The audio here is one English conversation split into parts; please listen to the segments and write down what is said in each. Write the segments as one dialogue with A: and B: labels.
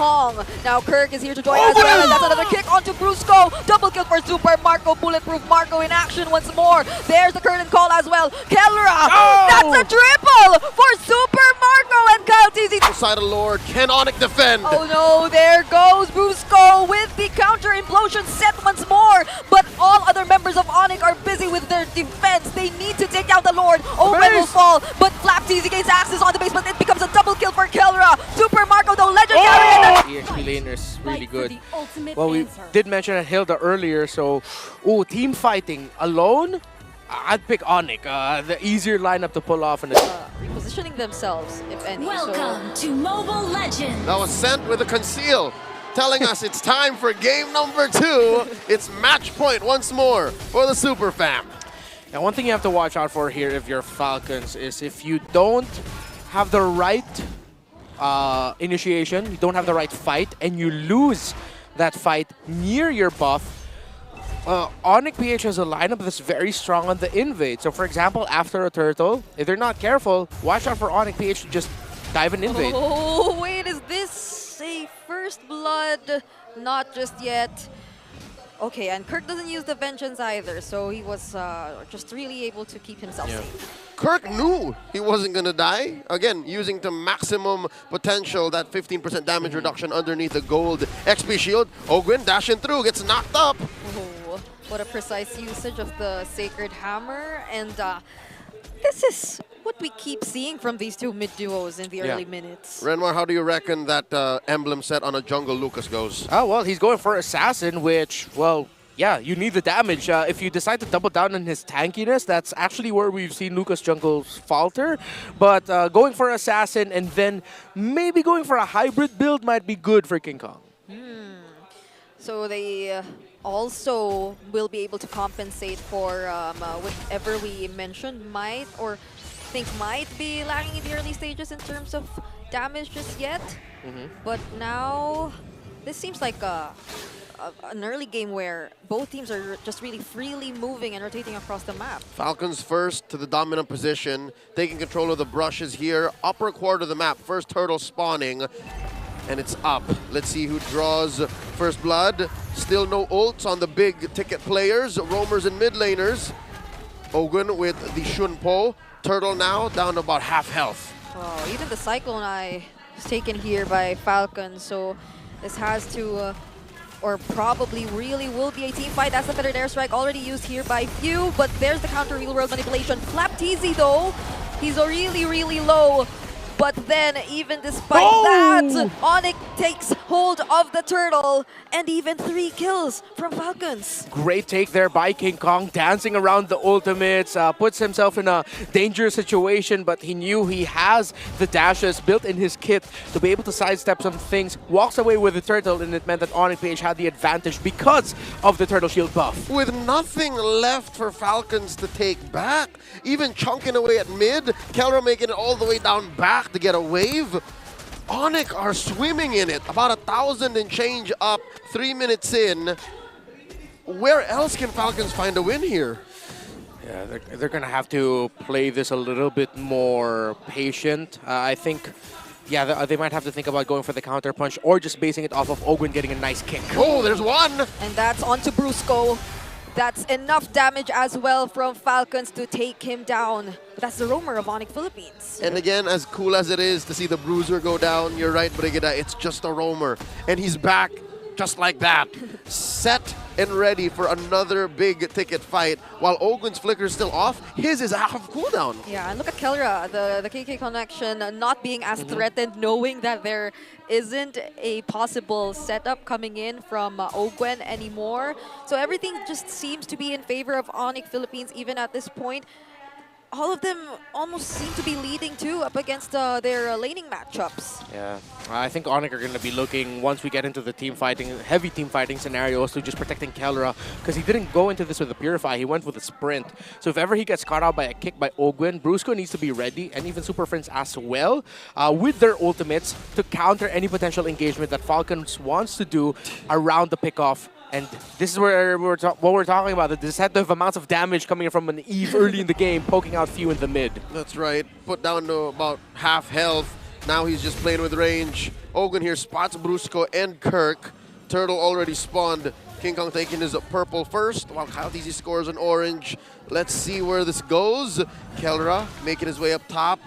A: Kong. Now Kirk is here to join as well, and that's another kick onto Brusco. Double kill for Super Marco, bulletproof Marco in action once more. There's the curtain call as well. Kellra, that's a triple for Super Marco and Kyle TZ.
B: Outside of Lord, can Onic defend?
A: Oh no, there goes Brusco with the counter implosion set once more. But all other members of Onic are busy with their defense. They need to take out the Lord. Owen will fall, but Flap TZ gains access on the base, but it becomes a double kill for Kellra. Super Marco, though, legendary.
C: EXP laner is really good. Well, we did mention Hilda earlier, so team fighting alone, I'd pick Onic, the easier lineup to pull off. And
A: Repositioning themselves, if any.
D: Welcome to Mobile Legends.
B: That was sent with a conceal, telling us it's time for game number 2. It's match point once more for the Super Fam.
C: Now, one thing you have to watch out for here if you're Falcons is if you don't have the right initiation, you don't have the right fight, and you lose that fight near your buff, Onic PH has a lineup that's very strong on the invade. So, for example, after a turtle, if they're not careful, watch out for Onic PH to just dive and invade.
A: Oh, wait, is this a first blood? Not just yet. Okay, and Kirk doesn't use the Vengeance either, so he was just really able to keep himself safe.
B: Kirk knew he wasn't going to die. Again, using to maximum potential, that 15% damage reduction underneath the gold XP shield. Ogwin dashing through, gets knocked up.
A: Oh, what a precise usage of the Sacred Hammer. And this is what we keep seeing from these two mid-duos in the early minutes.
B: Renmar, how do you reckon that emblem set on a jungle Lucas goes?
C: Oh, well, he's going for Assassin, which, well, yeah, you need the damage. If you decide to double down on his tankiness, that's actually where we've seen Lucas Jungles falter. But going for Assassin and then maybe going for a hybrid build might be good for King Kong.
A: So they also will be able to compensate for whatever we mentioned might be lagging in the early stages in terms of damage just yet. But now this seems like an early game where both teams are just really freely moving and rotating across the map.
B: Falcons first to the dominant position, taking control of the brushes here. Upper quarter of the map, first turtle spawning, and it's up. Let's see who draws first blood. Still no ults on the big ticket players, roamers and mid laners. Ogwin with the Shunpo. Turtle now down to about half health.
A: Oh, even the Cyclone Eye is taken here by Falcons, so this has to or probably really will be a team fight. That's the Feathered Airstrike already used here by Few, but there's the counter real world manipulation. Flap TZ though, he's really, really low. But then, even despite that, Onic takes hold of the turtle and even 3 kills from Falcons.
C: Great take there by King Kong, dancing around the ultimates, puts himself in a dangerous situation, but he knew he has the dashes built in his kit to be able to sidestep some things, walks away with the turtle, and it meant that Onic PH had the advantage because of the turtle shield buff.
B: With nothing left for Falcons to take back, even chunking away at mid, Kellra making it all the way down back to get a wave. Onic are swimming in it, about 1,000 and change up, 3 minutes in. Where else can Falcons find a win here?
C: Yeah, they're going to have to play this a little bit more patient. I think, yeah, they might have to think about going for the counter punch or just basing it off of Ogwin getting a nice kick.
B: Oh, there's one!
A: And that's onto Brusco. That's enough damage as well from Falcons to take him down. But that's the roamer of Onic Philippines.
B: And again, as cool as it is to see the bruiser go down, you're right, Brigida, it's just a roamer. And he's back just like that. Set and ready for another big ticket fight. While Ogwin's flicker is still off, his is out of cooldown.
A: Yeah, and look at Kellra, the KK connection not being as threatened, knowing that there isn't a possible setup coming in from Ogwen anymore. So everything just seems to be in favor of Onic Philippines even at this point. All of them almost seem to be leading too up against their laning matchups.
C: Yeah, I think Onic are going to be looking, once we get into the team fighting, heavy team fighting scenarios, to just protecting Kellra, because he didn't go into this with a Purify, he went with a Sprint. So if ever he gets caught out by a kick by Ogwin, Brusco needs to be ready, and even Super Friends as well, with their ultimates to counter any potential engagement that Falcons wants to do around the pickoff. And this is where what we're talking about, the deceptive amounts of damage coming from an Eve early in the game, poking out Few in the mid.
B: That's right. Put down to about half health. Now he's just playing with range. Ogun here spots Brusco and Kirk. Turtle already spawned. King Kong taking his purple first, while Kyle TZ scores an orange. Let's see where this goes. Kelra making his way up top,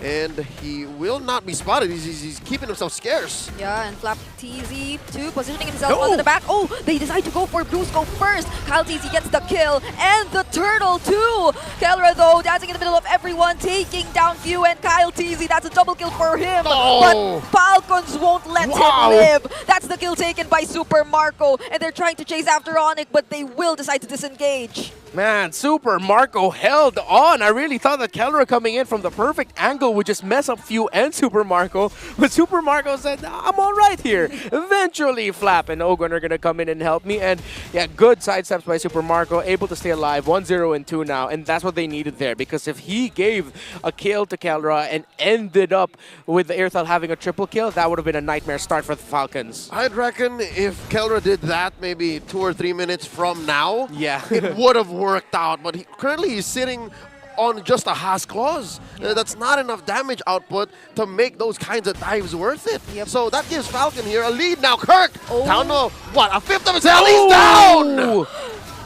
B: and he will not be spotted. He's keeping himself scarce.
A: Yeah, and Flap TZ too, positioning himself onto the back. Oh, they decide to go for Brusco first. Kyle TZ gets the kill, and the Turtle too. Kelra though, dancing in the middle of everyone, taking down Few and Kyle TZ. That's a double kill for him, but Falcons won't let him live. That's the kill taken by Super Marco, and they're trying to chase after Onic, but they will decide to disengage.
C: Man, Super Marco held on. I really thought that Kelra coming in from the perfect angle would just mess up Few and Super Marco, but Super Marco said, I'm all right here. Eventually, Flap and Ogun are going to come in and help me, and yeah, good sidesteps by Super Marco, able to stay alive, 1-0 and 2 now, and that's what they needed there, because if he gave a kill to Kelra and ended up with the Airthal having a triple kill, that would have been a nightmare start for the Falcons.
B: I'd reckon if Kelra did that maybe 2 or 3 minutes from now,
C: yeah,
B: it would have worked out, but currently he's sitting on just a Haas clause. That's not enough damage output to make those kinds of dives worth it.
A: Yep.
B: So that gives Falcon here a lead now. Kirk down to what, a fifth of his health. He's down.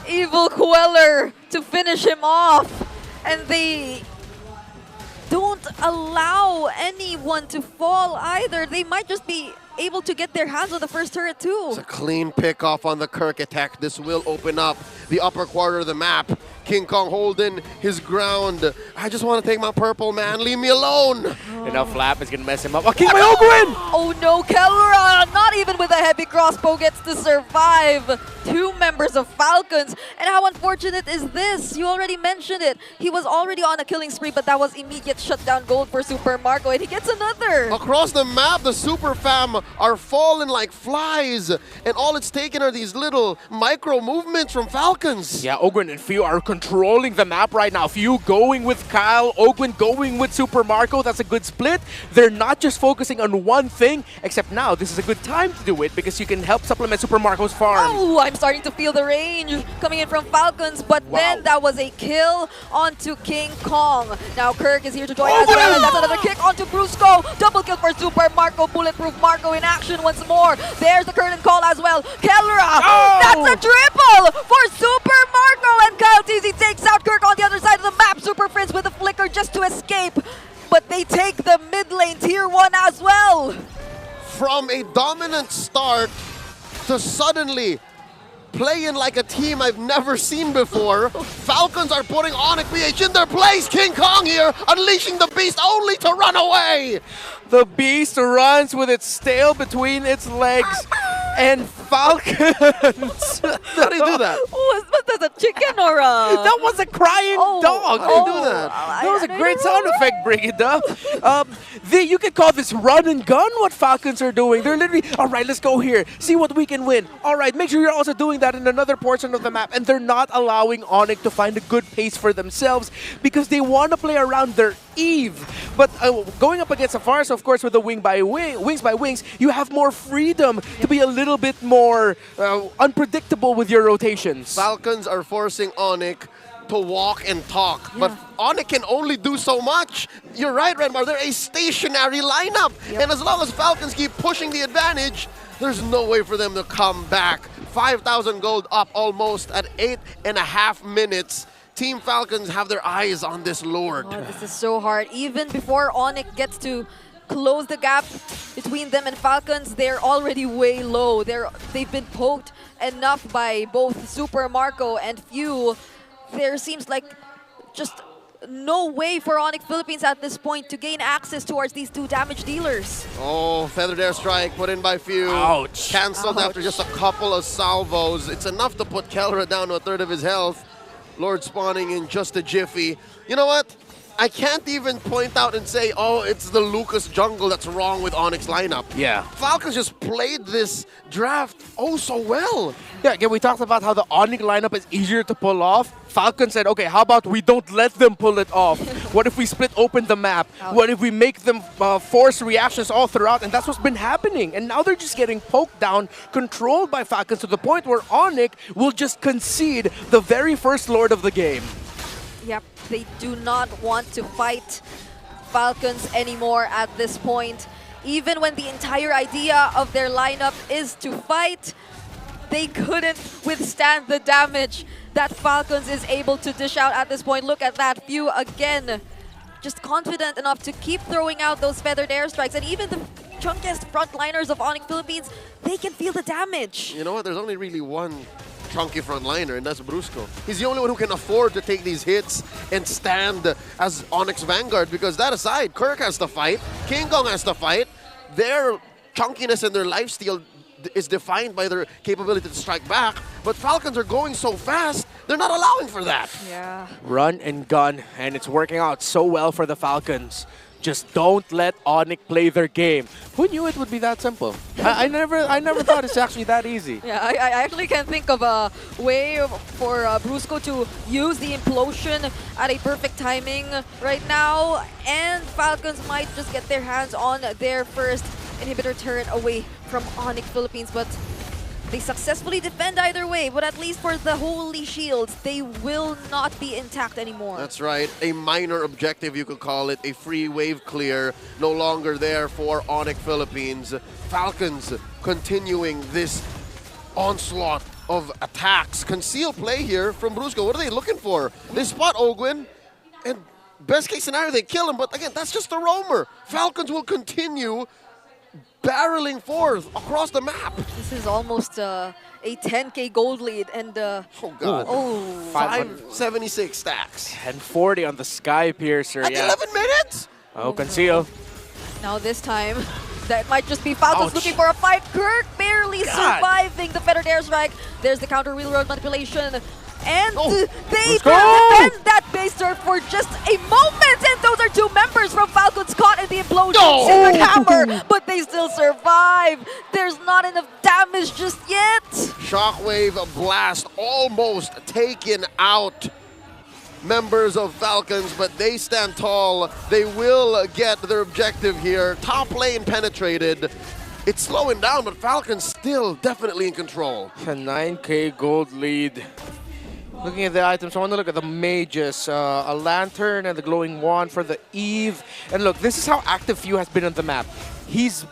A: Evil Queller to finish him off, and they don't allow anyone to fall either. They might just be able to get their hands on the first turret too.
B: It's a clean pick off on the Kirk attack. This will open up the upper quarter of the map. King Kong holding his ground. I just want to take my purple, man. Leave me alone.
C: And now Flap is going to mess him up. Oh, King by Ogun!
A: Oh no, Kelra, not even with a heavy crossbow, gets to survive. 2 members of Falcons. And how unfortunate is this? You already mentioned it. He was already on a killing spree, but that was immediate shutdown gold for Super Marco, and he gets another.
B: Across the map, the Super Fam are falling like flies, and all it's taken are these little micro movements from Falcons.
C: Yeah, Ogun and Few are controlling the map right now. Few going with Kyle, Ogun going with Super Marco. That's a good split. They're not just focusing on one thing, except now this is a good time to do it because you can help supplement Super Marco's farm.
A: Oh, I'm starting to feel the range coming in from Falcons, but then that was a kill onto King Kong. Now Kirk is here to join as well, and that's another kick onto Brusco. Double kill for Super Marco, bulletproof Marco in action once more. There's the curtain call as well. Kelra, that's a triple for Super Marco, and Kyle TZ takes out Kirk on the other side of the map. Super Prince with a flicker just to escape, but they take the mid lane tier 1 as well.
B: From a dominant start to suddenly playing like a team I've never seen before, Falcons are putting Onic BH in their place. King Kong here, unleashing the beast only to run away.
C: The beast runs with its tail between its legs, and Falcons.
B: How do you do that?
A: Was that a chicken or a...
C: That was a crying dog.
B: How do you do that?
C: That was a great sound effect, Brigida. You could call this run and gun what Falcons are doing. They're literally, all right, let's go here. See what we can win. All right, make sure you're also doing that in another portion of the map. And they're not allowing Onic to find a good pace for themselves because they want to play around their Eve. But going up against Safari, so of course with the wings by wings, you have more freedom to be a little bit more unpredictable with your rotations.
B: Falcons are forcing Onic to walk and talk, but Onic can only do so much. You're right, Redmar, they're a stationary lineup, and as long as Falcons keep pushing the advantage, there's no way for them to come back. 5,000 gold up almost at 8.5 minutes. Team Falcons have their eyes on this Lord.
A: Oh, this is so hard. Even before Onic gets to close the gap between them and Falcons, they're already way low. They've been poked enough by both Super Marco and Few. There seems like just no way for Onic Philippines at this point to gain access towards these 2 damage dealers.
B: Oh, feathered airstrike put in by Few.
C: Ouch.
B: Cancelled after just a couple of salvos. It's enough to put Kelra down to a third of his health. Lord spawning in just a jiffy. You know what? I can't even point out and say, oh, it's the Lucas jungle that's wrong with Onic's lineup.
C: Yeah.
B: Falcons just played this draft oh so well.
C: Yeah, again, we talked about how the Onic lineup is easier to pull off. Falcon said, okay, how about we don't let them pull it off? What if we split open the map? What if we make them force reactions all throughout? And that's what's been happening. And now they're just getting poked down, controlled by Falcons to the point where Onic will just concede the very first Lord of the game.
A: Yep, they do not want to fight Falcons anymore at this point. even when the entire idea of their lineup is to fight, they couldn't withstand the damage that Falcons is able to dish out at this point. Look at that. Few again, just confident enough to keep throwing out those feathered airstrikes. And even the chunkiest frontliners of Onic Philippines, they can feel the damage.
B: You know what? There's only really one chunky frontliner, and that's Brusco. He's the only one who can afford to take these hits and stand as Onyx Vanguard, because that aside, Kirk has to fight, King Kong has to fight. Their chunkiness and their lifesteal is defined by their capability to strike back, but Falcons are going so fast, they're not allowing for that.
A: Yeah.
C: Run and gun, and it's working out so well for the Falcons. Just don't let Onic play their game. Who knew it would be that simple? I never thought it's actually that easy.
A: Yeah, I actually can't think of a way for Brusco to use the implosion at a perfect timing right now, and Falcons might just get their hands on their first inhibitor turret away from Onic Philippines, but they successfully defend either way. But at least for the Holy Shields, they will not be intact anymore.
B: That's right. A minor objective, you could call it. A free wave clear. No longer there for Onic Philippines. Falcons continuing this onslaught of attacks. Concealed play here from Brusco. What are they looking for? They spot Ogwin, and best case scenario, they kill him. But again, that's just a roamer. Falcons will continue barreling forth across the map.
A: This is almost a 10K gold lead, and
B: oh god, 576 stacks
C: and 40 on the Sky Piercer.
B: at 11 minutes.
C: Oh, conceal.
A: now this time that might just be Falcons
C: Ouch.
A: looking for a fight. Kirk barely surviving the feathered airstrike. There's the counter wheel road manipulation. And they defend that base turret for just a moment, and those are two members from Falcons caught in the implosion in the hammer, but they still survive. There's not enough damage just yet.
B: Shockwave blast almost taken out members of Falcons, but they stand tall. They will get their objective here. Top lane penetrated. It's slowing down, but Falcons still definitely in control.
C: A 9K gold lead. Looking at the items, I want to look at the mages. A lantern and the glowing wand for the Eve. And look, this is how active Few has been on the map. He's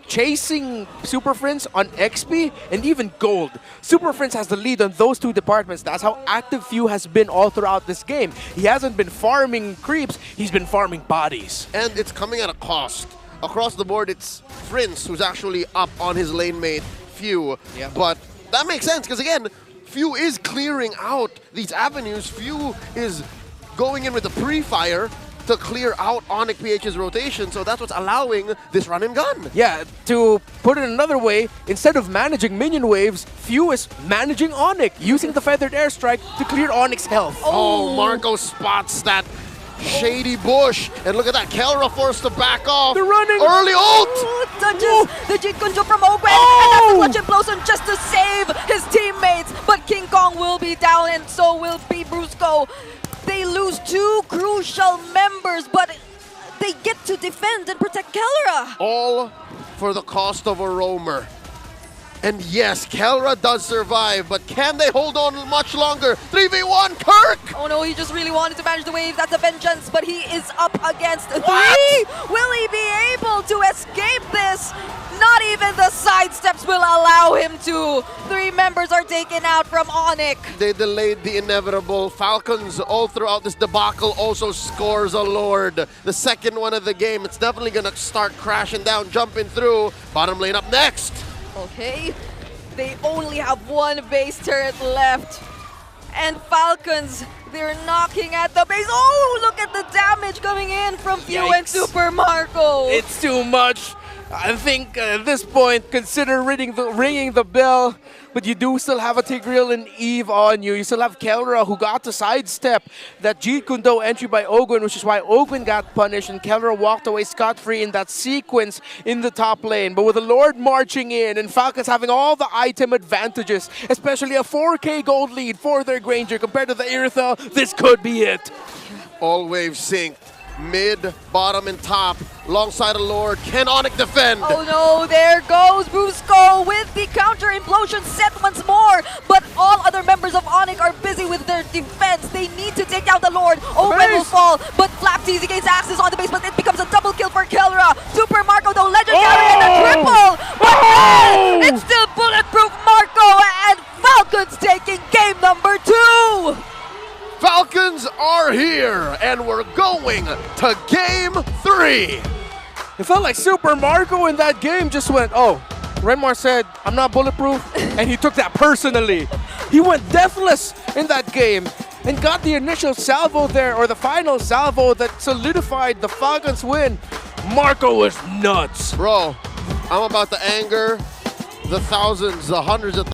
C: chasing Super Friends on XP and even gold. Super Friends has the lead on those two departments. That's how active Few has been all throughout this game. He hasn't been farming creeps, he's been farming bodies.
B: And it's coming at a cost. Across the board, it's Prince who's actually up on his lane mate, Few.
C: Yep.
B: But that makes sense, because again, Few is clearing out these avenues. Few is going in with the pre-fire to clear out Onic PH's rotation, so that's what's allowing this run and gun.
C: Yeah, to put it another way, instead of managing minion waves, Few is managing Onic, using the feathered airstrike to clear Onic's health.
B: Oh, Marco spots that shady bush, and look at that, Kelra forced to back off.
C: They're running.
B: Early ult!
A: Touches the Jeet Kunjo from Ogwen, and that's a clutch implosion just to save his teammates. But King Kong will be down, and so will be Brusco. They lose two crucial members, but they get to defend and protect Kelra.
B: All for the cost of a roamer. And yes, Kelra does survive, but can they hold on much longer? 3v1, Kirk!
A: Oh no, he just really wanted to manage the wave. That's a vengeance, but he is up against three. Will he be able to escape this? Not even the sidesteps will allow him to. Three members are taken out from Onic.
B: They delayed the inevitable. Falcons all throughout this debacle also scores a Lord. The second one of the game. It's definitely gonna start crashing down, jumping through. Bottom lane up next.
A: Okay, they only have one base turret left. And Falcons, they're knocking at the base. Oh, look at the damage coming in from Few and Super Marco.
C: It's too much. I think at this point, consider ringing the bell. But you do still have a Tigreal and Eve on you. You still have Kelra, who got to sidestep that Jeet Kundo entry by Ogwen, which is why Ogwen got punished and Kelra walked away scot-free in that sequence in the top lane. But with the Lord marching in and Falcons having all the item advantages, especially a 4K gold lead for their Granger compared to the Iritha, this could be it.
B: All waves synced. Mid, bottom, and top, alongside a Lord. Can Onic defend?
A: Oh no, there goes Brusco with the counter implosion set once more. But all other members of Onic are busy with their defense. They need to take out the Lord. Owen will fall, but Flap TZ gains access on the base, but it becomes a double kill for Kelra. Super Marco, though, Legend It's still bulletproof Marco, and Falcons taking game number 2.
B: Falcons are here, and we're going to game 3.
C: It felt like Super Marco in that game just went, oh, Renmar said, I'm not bulletproof, and he took that personally. He went deathless in that game and got the initial salvo there, or the final salvo that solidified the Falcons win. Marco was nuts.
B: Bro, I'm about to anger the thousands, the hundreds of